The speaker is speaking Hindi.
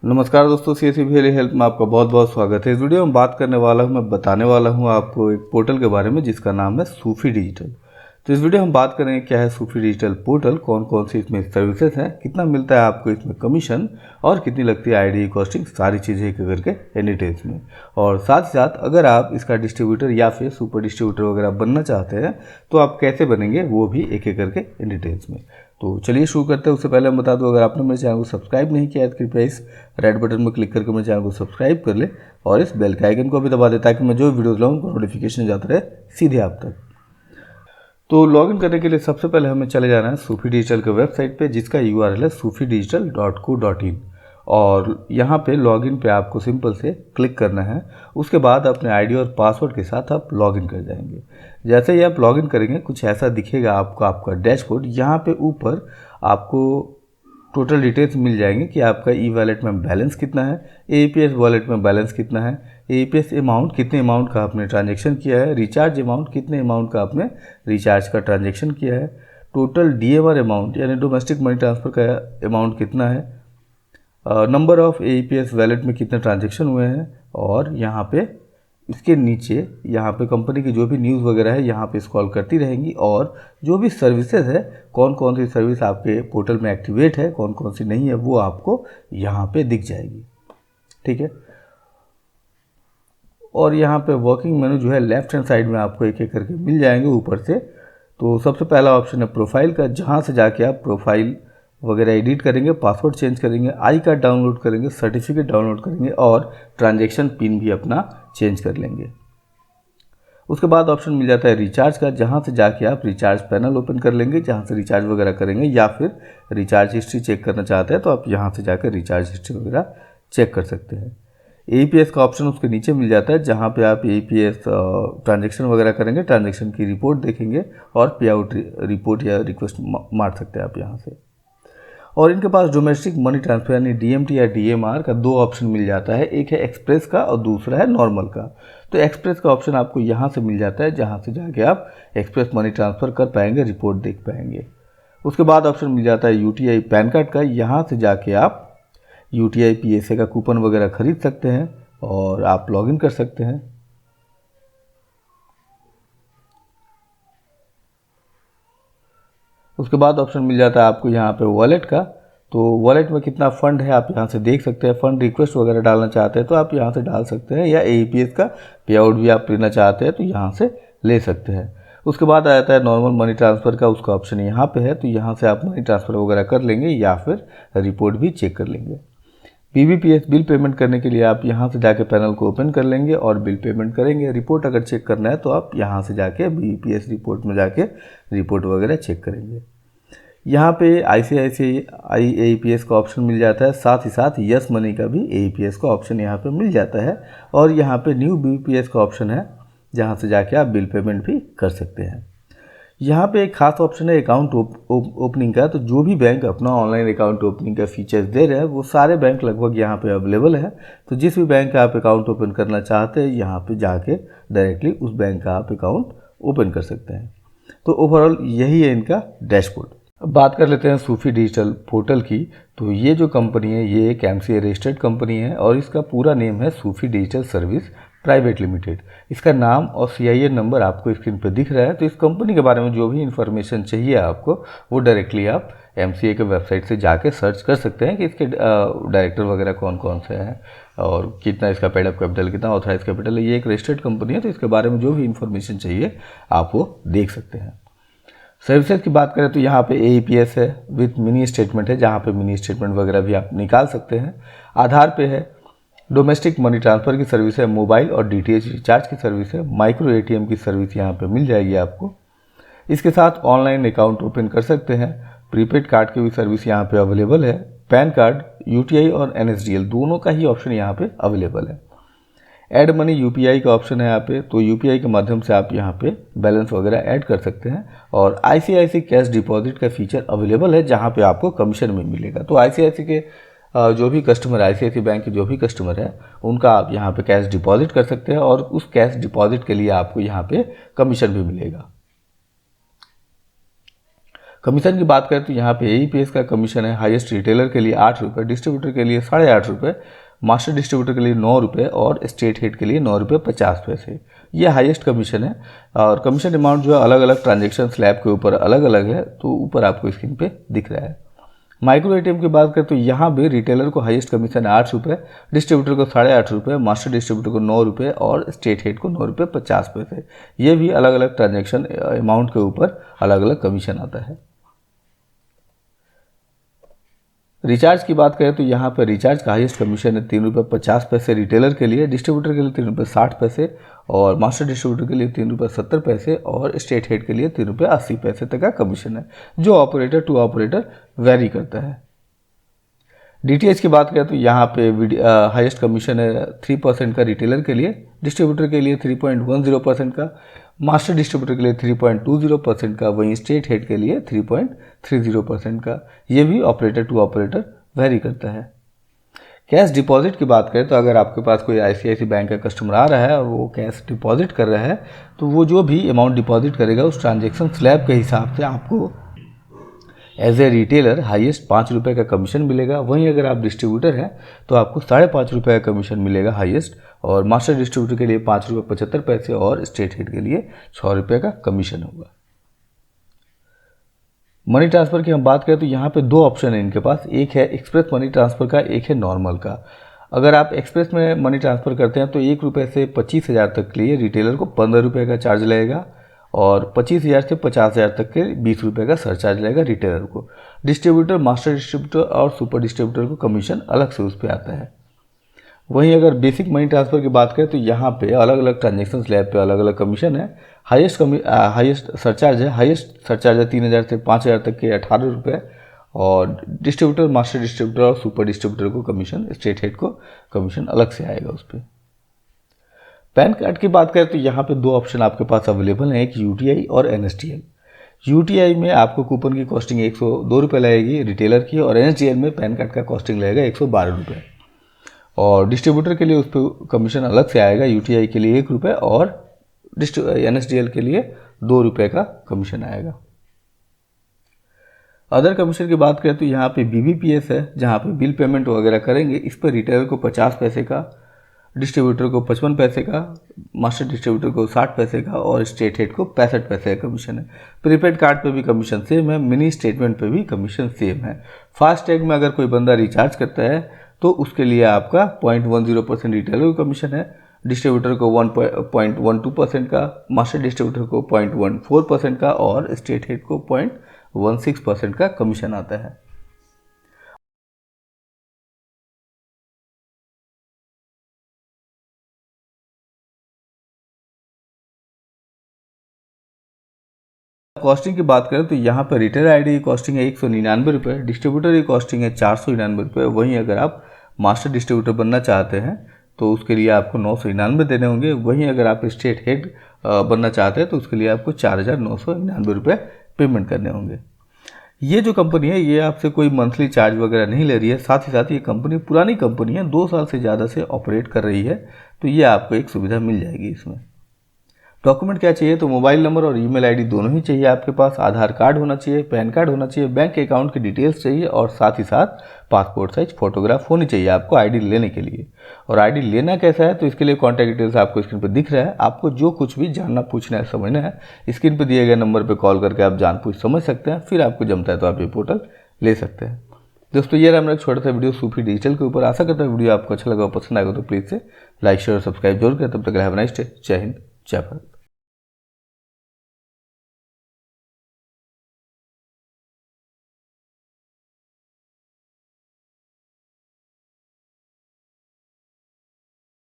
नमस्कार दोस्तों, CSC वेली हेल्प में आपका बहुत बहुत स्वागत है। इस वीडियो में बात करने वाला हूं, मैं बताने वाला हूं आपको एक पोर्टल के बारे में जिसका नाम है सूफी डिजिटल। तो इस वीडियो में बात करेंगे क्या है सूफी डिजिटल पोर्टल, कौन कौन सी इसमें सर्विसेज हैं, कितना मिलता है आपको इसमें कमीशन और कितनी लगती है आईडी कॉस्टिंग, सारी चीज़ें एक करके इन डिटेल्स में। और साथ ही साथ अगर आप इसका डिस्ट्रीब्यूटर या फिर सुपर डिस्ट्रीब्यूटर वगैरह बनना चाहते हैं तो आप कैसे बनेंगे वो भी एक एक करके इन डिटेल्स में। तो चलिए शुरू करते हैं। उससे पहले मैं बता दूं, अगर आपने मेरे चैनल को सब्सक्राइब नहीं किया है तो कृपया इस रेड बटन में क्लिक करके मेरे चैनल को सब्सक्राइब कर ले और इस बेल के आइकन को भी दबा दे ताकि मैं जो वीडियोस लाऊं उनको नोटिफिकेशन जाता रहे सीधे आप तक। तो लॉगिन करने के लिए सबसे पहले हमें चले जाना है सूफी डिजिटल के वेबसाइट पे, जिसका URL है sufidigital.co.in और यहाँ पे लॉगिन पे आपको सिंपल से क्लिक करना है। उसके बाद अपने आईडी और पासवर्ड के साथ आप लॉगिन कर जाएंगे। जैसे ही आप लॉगिन करेंगे कुछ ऐसा दिखेगा आपको, आपका डैशबोर्ड। यहाँ पे ऊपर आपको टोटल डिटेल्स मिल जाएंगे कि आपका ई वॉलेट में बैलेंस कितना है, APS वॉलेट में बैलेंस कितना है, APS अमाउंट कितने अमाउंट का आपने ट्रांजेक्शन किया है, रिचार्ज अमाउंट कितने अमाउंट का आपने रिचार्ज का ट्रांजेक्शन किया है, टोटल DMR अमाउंट यानी डोमेस्टिक मनी ट्रांसफ़र का अमाउंट कितना है, नंबर ऑफ़ APS वॉलेट में कितने ट्रांजेक्शन हुए हैं। और यहाँ पे इसके नीचे यहाँ पे कंपनी की जो भी न्यूज़ वगैरह है यहाँ पे स्क्रॉल करती रहेंगी और जो भी सर्विसेज है, कौन कौन सी सर्विस आपके पोर्टल में एक्टिवेट है, कौन कौन सी नहीं है, वो आपको यहाँ पे दिख जाएगी। ठीक है। और यहाँ पे वर्किंग मेनू जो है लेफ्ट हैंड साइड में आपको एक एक करके मिल जाएंगे ऊपर से। तो सबसे पहला ऑप्शन है प्रोफाइल का, जहाँ से जाके आप प्रोफाइल वगैरह एडिट करेंगे, पासवर्ड चेंज करेंगे, आई कार्ड डाउनलोड करेंगे, सर्टिफिकेट डाउनलोड करेंगे और ट्रांजैक्शन पिन भी अपना चेंज कर लेंगे। उसके बाद ऑप्शन मिल जाता है रिचार्ज का, जहाँ से जाके आप रिचार्ज पैनल ओपन कर लेंगे, जहाँ से रिचार्ज वगैरह करेंगे, या फिर रिचार्ज हिस्ट्री चेक करना चाहते हैं तो आप यहाँ से जाकर रिचार्ज हिस्ट्री वगैरह चेक कर सकते हैं। APS का ऑप्शन उसके नीचे मिल जाता है, जहाँ पे आप APS ट्रांजैक्शन वगैरह करेंगे, ट्रांजैक्शन की रिपोर्ट देखेंगे और पे आउट रिपोर्ट या रिक्वेस्ट मार सकते हैं आप यहाँ से। और इनके पास डोमेस्टिक मनी ट्रांसफ़र यानी DMT या DMR का दो ऑप्शन मिल जाता है, एक है एक्सप्रेस का और दूसरा है नॉर्मल का। तो एक्सप्रेस का ऑप्शन आपको यहाँ से मिल जाता है, जहाँ से जाके आप एक्सप्रेस मनी ट्रांसफ़र कर पाएंगे, रिपोर्ट देख पाएंगे। उसके बाद ऑप्शन मिल जाता है UTI पैन कार्ड का, यहाँ से जाके आप UTI PSA का कूपन वगैरह खरीद सकते हैं और आप लॉगिन कर सकते हैं। उसके बाद ऑप्शन मिल जाता है आपको यहाँ पे वॉलेट का, तो वॉलेट में कितना फ़ंड है आप यहाँ से देख सकते हैं। फ़ंड रिक्वेस्ट वगैरह डालना चाहते हैं तो आप यहाँ से डाल सकते हैं, या APS का पे आउट भी आप लेना चाहते हैं तो यहाँ से ले सकते हैं। उसके बाद आ जाता है नॉर्मल मनी ट्रांसफ़र का, उसका ऑप्शन यहाँ पे है, तो यहाँ से आप मनी ट्रांसफ़र वगैरह कर लेंगे या फिर रिपोर्ट भी चेक कर लेंगे। BBPS बिल पेमेंट करने के लिए आप यहाँ से जाके पैनल को ओपन कर लेंगे और बिल पेमेंट करेंगे। रिपोर्ट अगर चेक करना है तो आप यहाँ से जाके BBPS रिपोर्ट में जाके रिपोर्ट वगैरह चेक करेंगे। यहाँ पे ICICI APS का ऑप्शन मिल जाता है, साथ ही साथ यस मनी का भी APS का ऑप्शन यहाँ पे मिल जाता है। और यहाँ पे न्यू BBPS का ऑप्शन है, जहाँ से जाके आप बिल पेमेंट भी कर सकते हैं। यहाँ पे एक खास ऑप्शन है अकाउंट ओपनिंग का, तो जो भी बैंक अपना ऑनलाइन अकाउंट ओपनिंग का फीचर्स दे रहे हैं वो सारे बैंक लगभग यहाँ पे अवेलेबल है। तो जिस भी बैंक का आप अकाउंट ओपन करना चाहते हैं यहाँ पे जाके डायरेक्टली उस बैंक का आप अकाउंट ओपन कर सकते हैं। तो ओवरऑल यही है इनका डैशबोर्ड। अब बात कर लेते हैं सूफी डिजिटल पोर्टल की। तो ये जो कंपनी है ये एक MCA रजिस्टर्ड कंपनी है और इसका पूरा नेम है सूफी डिजिटल सर्विस प्राइवेट लिमिटेड। इसका नाम और CIN नंबर आपको स्क्रीन पर दिख रहा है। तो इस कंपनी के बारे में जो भी इन्फॉर्मेशन चाहिए आपको वो डायरेक्टली आप MCA के वेबसाइट से जाके सर्च कर सकते हैं कि इसके डायरेक्टर वगैरह कौन कौन से हैं और कितना इसका पेड अप कैपिटल, कितना ऑथराइज कैपिटल है। ये एक रजिस्टर्ड कंपनी है तो इसके बारे में जो भी इन्फॉर्मेशन चाहिए आप वो देख सकते हैं। सर्विसेज की बात करें तो यहाँ पे APS है विथ मिनी स्टेटमेंट है, जहाँ पे मिनी स्टेटमेंट वगैरह भी आप निकाल सकते हैं। आधार पे है, डोमेस्टिक मनी ट्रांसफ़र की सर्विस है, मोबाइल और DTH रिचार्ज की सर्विस है, माइक्रो ATM की सर्विस यहाँ पे मिल जाएगी आपको। इसके साथ ऑनलाइन अकाउंट ओपन कर सकते हैं। प्रीपेड कार्ड की भी सर्विस यहाँ पे अवेलेबल है। पैन कार्ड, UTI और NSDL दोनों का ही ऑप्शन यहाँ पे अवेलेबल है। ऐड मनी UPI का ऑप्शन है यहाँ पे, तो UPI के माध्यम से आप यहाँ पे बैलेंस वगैरह ऐड कर सकते हैं। और ICICI कैश डिपॉजिट का फीचर अवेलेबल है, जहाँ पे आपको कमीशन में मिलेगा। तो ICICI के जो भी कस्टमर, ICICI बैंक के जो भी कस्टमर है उनका आप यहाँ पे कैश डिपॉजिट कर सकते हैं और उस कैश डिपॉजिट के लिए आपको यहाँ पे कमीशन भी मिलेगा। कमीशन की बात करें तो यहाँ पे AEPS का कमीशन है हाईएस्ट रिटेलर के लिए 8 रुपये, डिस्ट्रीब्यूटर के लिए 8.5 रुपये, मास्टर डिस्ट्रीब्यूटर के लिए 9 रुपये और स्टेट हेड के लिए 9 रुपये 50 पैसे। ये हाईएस्ट कमीशन है और कमीशन अमाउंट जो है अलग अलग ट्रांजेक्शन स्लैब के ऊपर अलग अलग है, तो ऊपर आपको स्क्रीन पे दिख रहा है। माइक्रो ATM की बात करें तो यहाँ भी रिटेलर को हाईएस्ट कमीशन 8 रुपये, डिस्ट्रीब्यूटर को 8.5 रुपये, मास्टर डिस्ट्रीब्यूटर को 9 रुपये और स्टेट हेड को 9 रुपये 50 पैसे। ये भी अलग अलग ट्रांजेक्शन अमाउंट के ऊपर अलग अलग कमीशन आता है। रिचार्ज की बात करें तो यहाँ पर रिचार्ज का हाईएस्ट कमीशन है 3 रुपये 50 पैसे रिटेलर के लिए, डिस्ट्रीब्यूटर के लिए 3 रुपये 60 पैसे और मास्टर डिस्ट्रीब्यूटर के लिए 3 रुपये 70 पैसे और स्टेट हेड के लिए 3 रुपये 80 पैसे तक का कमीशन है, जो ऑपरेटर टू ऑपरेटर वेरी करता है। DTH की बात करें तो यहाँ पे हाईएस्ट कमीशन है 3% का रिटेलर के लिए, डिस्ट्रीब्यूटर के लिए 3.10% का, मास्टर डिस्ट्रीब्यूटर के लिए 3.20% का, वहीं स्टेट हेड के लिए 3.30% का। ये भी ऑपरेटर टू ऑपरेटर वेरी करता है। कैश डिपॉजिट की बात करें तो अगर आपके पास कोई ICICI बैंक का कस्टमर आ रहा है और वो कैश डिपॉजिट कर रहा है, तो वो जो भी अमाउंट डिपॉजिट करेगा उस ट्रांजेक्शन स्लैब के हिसाब से आपको एज ए रिटेलर हाईएस्ट 5 रुपये का कमीशन मिलेगा। वहीं अगर आप डिस्ट्रीब्यूटर हैं तो आपको 5.5 रुपये का कमीशन मिलेगा हाईएस्ट, और मास्टर डिस्ट्रीब्यूटर के लिए 5 रुपये 75 पैसे और स्टेट हेड के लिए 6 रुपये का कमीशन होगा। मनी ट्रांसफ़र की हम बात करें तो यहाँ पे 2 ऑप्शन है इनके पास, एक है एक्सप्रेस मनी ट्रांसफ़र का, एक है नॉर्मल का। अगर आप एक्सप्रेस में मनी ट्रांसफ़र करते हैं तो 1 रुपये से 25,000 तक के लिए रिटेलर को 15 रुपये का चार्ज लगेगा और 25,000 से 50,000 तक के 20 रुपये का सरचार्ज लगेगा रिटेलर को। डिस्ट्रीब्यूटर, मास्टर डिस्ट्रीब्यूटर और सुपर डिस्ट्रीब्यूटर को कमीशन अलग से उस पर आता है। वहीं अगर बेसिक मनी ट्रांसफ़र की बात करें तो यहाँ पे अलग अलग ट्रांजेक्शन स्लैब पे अलग अलग कमीशन है। हाईएस्ट सरचार्ज है 3,000 से 5,000 तक के 18 रुपये और डिस्ट्रीब्यूटर, मास्टर डिस्ट्रीब्यूटर और सुपर डिस्ट्रीब्यूटर को कमीशन, स्टेट हेड को कमीशन अलग से आएगा उस पर। पैन कार्ड की बात करें तो यहाँ पे 2 ऑप्शन आपके पास अवेलेबल हैं, एक UTI और NSDL। UTI में आपको कूपन की कॉस्टिंग 102 रुपये लगेगी रिटेलर की, और NSDL में पैन कार्ड का कॉस्टिंग लगेगा 112 रुपये। और डिस्ट्रीब्यूटर के लिए उस पर कमीशन अलग से आएगा, UTI के लिए 1 रुपये और NSDL के लिए 2 रुपये का कमीशन आएगा। अदर कमीशन की बात करें तो यहाँ पे BBPS है, जहाँ पे बिल पेमेंट वगैरह करेंगे, इस पर रिटेलर को 50 पैसे का, डिस्ट्रीब्यूटर को 55 पैसे का, मास्टर डिस्ट्रीब्यूटर को 60 पैसे का और स्टेट हेड को 65 पैसे का कमीशन है। प्रीपेड कार्ड पे भी कमीशन सेम है, मिनी स्टेटमेंट पे भी कमीशन सेम है। फास्टैग में अगर कोई बंदा रिचार्ज करता है तो उसके लिए आपका 0.10% रिटेलर का कमीशन है, डिस्ट्रीब्यूटर को 1.12% का, मास्टर डिस्ट्रीब्यूटर को 0.14% का और स्टेट हेड को 0.16% का कमीशन आता है। कॉस्टिंग की बात करें तो यहाँ पर रिटेलर आईडी की कॉस्टिंग है 199 रुपये, डिस्ट्रीब्यूटर की कॉस्टिंग है 499 रुपये। वहीं अगर आप मास्टर डिस्ट्रीब्यूटर बनना चाहते हैं तो उसके लिए आपको 999 देने होंगे। वहीं अगर आप स्टेट हेड बनना चाहते हैं तो उसके लिए आपको 4,999 रुपये पेमेंट करने होंगे। ये जो कंपनी है ये आपसे कोई मंथली चार्ज वगैरह नहीं ले रही है। साथ ही साथ ये कंपनी पुरानी कंपनी है, 2 साल से ज़्यादा से ऑपरेट कर रही है, तो ये आपको एक सुविधा मिल जाएगी इसमें। डॉक्यूमेंट क्या चाहिए तो मोबाइल नंबर और ईमेल आईडी दोनों ही चाहिए आपके पास, आधार कार्ड होना चाहिए, पैन कार्ड होना चाहिए, बैंक अकाउंट की डिटेल्स चाहिए और साथ ही साथ पासपोर्ट साइज फोटोग्राफ होनी चाहिए आपको आईडी लेने के लिए। और आईडी लेना कैसा है तो इसके लिए कॉन्टैक्ट डिटेल्स आपको स्क्रीन पर दिख रहा है। आपको जो कुछ भी जानना, पूछना है, समझना है, स्क्रीन पर दिए गए नंबर पर कॉल करके आप जान पूछ समझ सकते हैं। फिर आपको जमता है तो आप ये पोर्टल ले सकते हैं। दोस्तों ये रहा मेरा छोटा सा वीडियो सूफी डिजिटल के ऊपर। आशा करता है वीडियो आपको अच्छा लगा, पसंद आएगा तो प्लीज़ से लाइक शेयर और सब्सक्राइब जरूर करें। तब तक हैव अ नाइस डे। जय हिंद, जय भारत।